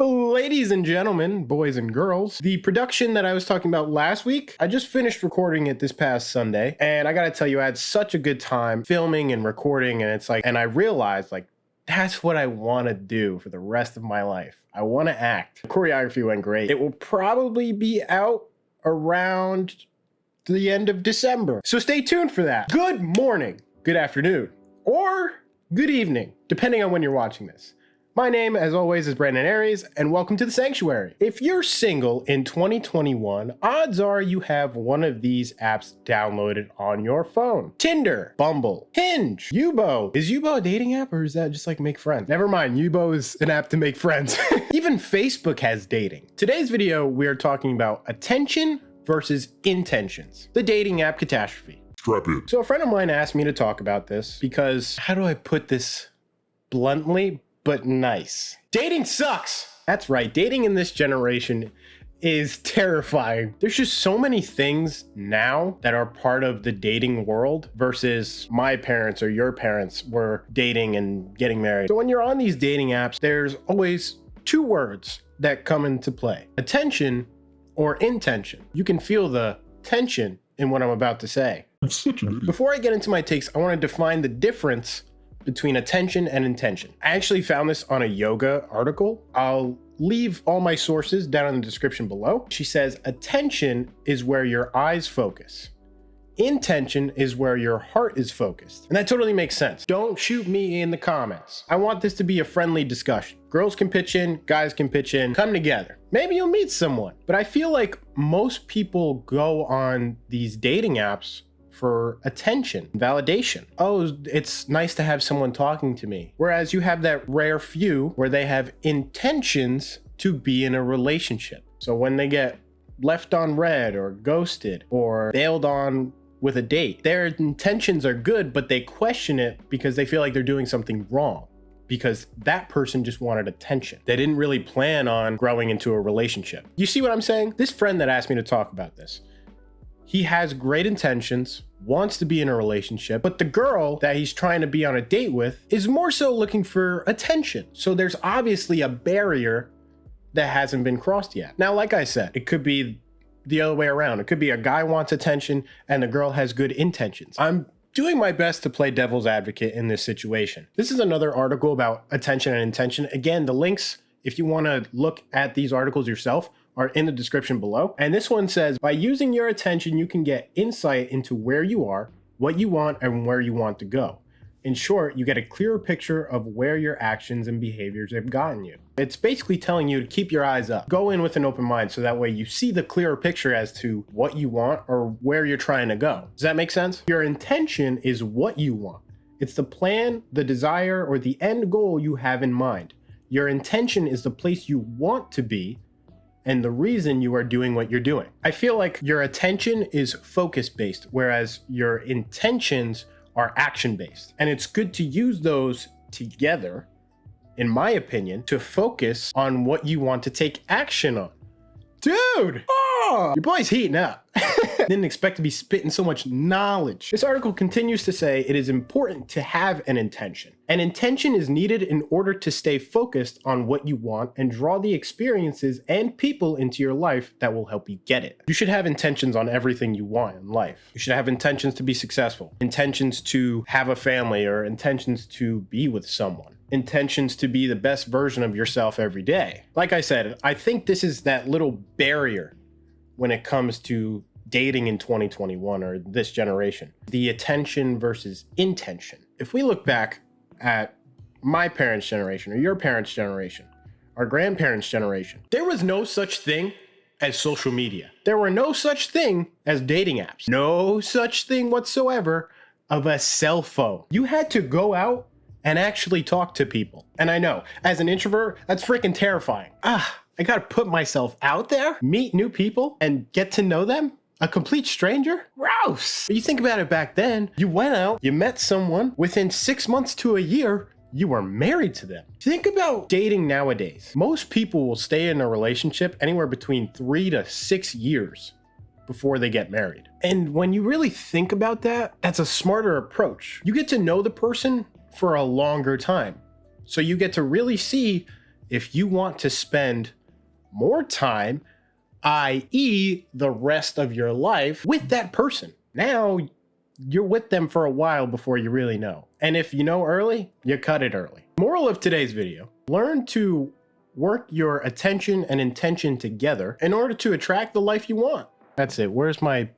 Ladies and gentlemen, boys and girls, the production that I was talking about last week, I just finished recording it this past Sunday, and I gotta tell you, I had such a good time filming and recording, and I realized, that's what I want to do for the rest of my life. I want to act. The choreography went great. It will probably be out around the end of December, so stay tuned for that. Good morning, good afternoon, or good evening, depending on when you're watching this. My name, as always, is Brandon Aries, and welcome to the Sanctuary. If you're single in 2021, odds are you have one of these apps downloaded on your phone. Tinder, Bumble, Hinge, Yubo. Is Yubo a dating app, or is that just like make friends? Never mind, Yubo is an app to make friends. Even Facebook has dating. Today's video, we are talking about attention versus intentions. The dating app catastrophe. Strap in. So a friend of mine asked me to talk about this because, how do I put this bluntly, but nice? Dating sucks. That's right. Dating in this generation is terrifying. There's just so many things now that are part of the dating world versus my parents or your parents were dating and getting married. So when you're on these dating apps, there's always two words that come into play: attention or intention. You can feel the tension in what I'm about to say. Before I get into my takes, I want to define the difference between attention and intention. I actually found this on a yoga article. I'll leave all my sources down in the description below. She says attention is where your eyes focus. Intention is where your heart is focused. And that totally makes sense. Don't shoot me in the comments. I want this to be a friendly discussion. Girls can pitch in, guys can pitch in, come together. Maybe you'll meet someone. But I feel like most people go on these dating apps for attention, validation. Oh, it's nice to have someone talking to me. Whereas you have that rare few where they have intentions to be in a relationship. So when they get left on red or ghosted or bailed on with a date, their intentions are good, but they question it because they feel like they're doing something wrong, because that person just wanted attention. They didn't really plan on growing into a relationship. You see what I'm saying? This friend that asked me to talk about this, he has great intentions, wants to be in a relationship, but the girl that he's trying to be on a date with is more so looking for attention. So there's obviously a barrier that hasn't been crossed yet. Now, like I said, it could be the other way around. It could be a guy wants attention and the girl has good intentions. I'm doing my best to play devil's advocate in this situation. This is another article about attention and intention. Again, the links, if you want to look at these articles yourself, are in the description below. And this one says, by using your attention, you can get insight into where you are, what you want, and where you want to go. In short, you get a clearer picture of where your actions and behaviors have gotten you. It's basically telling you to keep your eyes up. Go in with an open mind so that way you see the clearer picture as to what you want or where you're trying to go. Does that make sense? Your intention is what you want. It's the plan, the desire, or the end goal you have in mind. Your intention is the place you want to be and the reason you are doing what you're doing. I feel like your attention is focus-based, whereas your intentions are action-based. And it's good to use those together, in my opinion, to focus on what you want to take action on. Dude! Oh, your boy's heating up. Didn't expect to be spitting so much knowledge. This article continues to say it is important to have an intention. An intention is needed in order to stay focused on what you want and draw the experiences and people into your life that will help you get it. You should have intentions on everything you want in life. You should have intentions to be successful, intentions to have a family, or intentions to be with someone, intentions to be the best version of yourself every day. Like I said, I think this is that little barrier when it comes to dating in 2021 or this generation, the attention versus intention. If we look back at my parents' generation or your parents' generation, our grandparents' generation, there was no such thing as social media. There were no such thing as dating apps. No such thing whatsoever of a cell phone. You had to go out and actually talk to people. And I know, as an introvert, that's freaking terrifying. I gotta put myself out there, meet new people, and get to know them? A complete stranger? Gross. But you think about it back then, you went out, you met someone, within 6 months to a year, you were married to them. Think about dating nowadays. Most people will stay in a relationship anywhere between 3 to 6 years before they get married. And when you really think about that, that's a smarter approach. You get to know the person for a longer time. So you get to really see if you want to spend more time, i.e. the rest of your life, with that person. Now you're with them for a while before you really know. And if you know early, you cut it early. Moral of today's video: learn to work your attention and intention together in order to attract the life you want. That's it. Where's my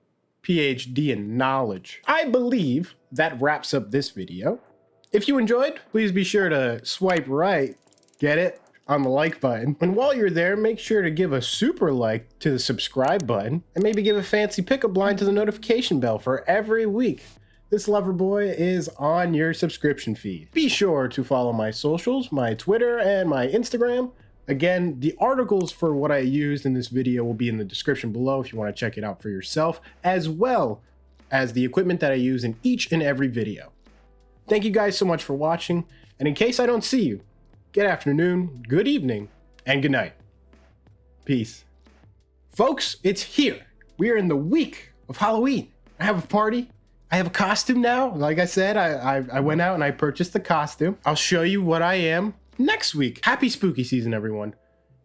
PhD in knowledge? I believe that wraps up this video. If you enjoyed, please be sure to swipe right, get it, on the like button. And while you're there, make sure to give a super like to the subscribe button, and maybe give a fancy pickup line to the notification bell for every week this lover boy is on your subscription feed. Be sure to follow my socials, my Twitter and my Instagram. Again, the articles for what I used in this video will be in the description below if you want to check it out for yourself, as well as the equipment that I use in each and every video. Thank you guys so much for watching, and in case I don't see you, good afternoon, good evening, and good night. Peace. Folks, it's here. We are in the week of Halloween. I have a party. I have a costume now. Like I said, I went out and I purchased the costume. I'll show you what I am next week. Happy spooky season, everyone.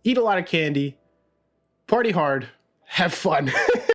Eat a lot of candy. Party hard. Have fun.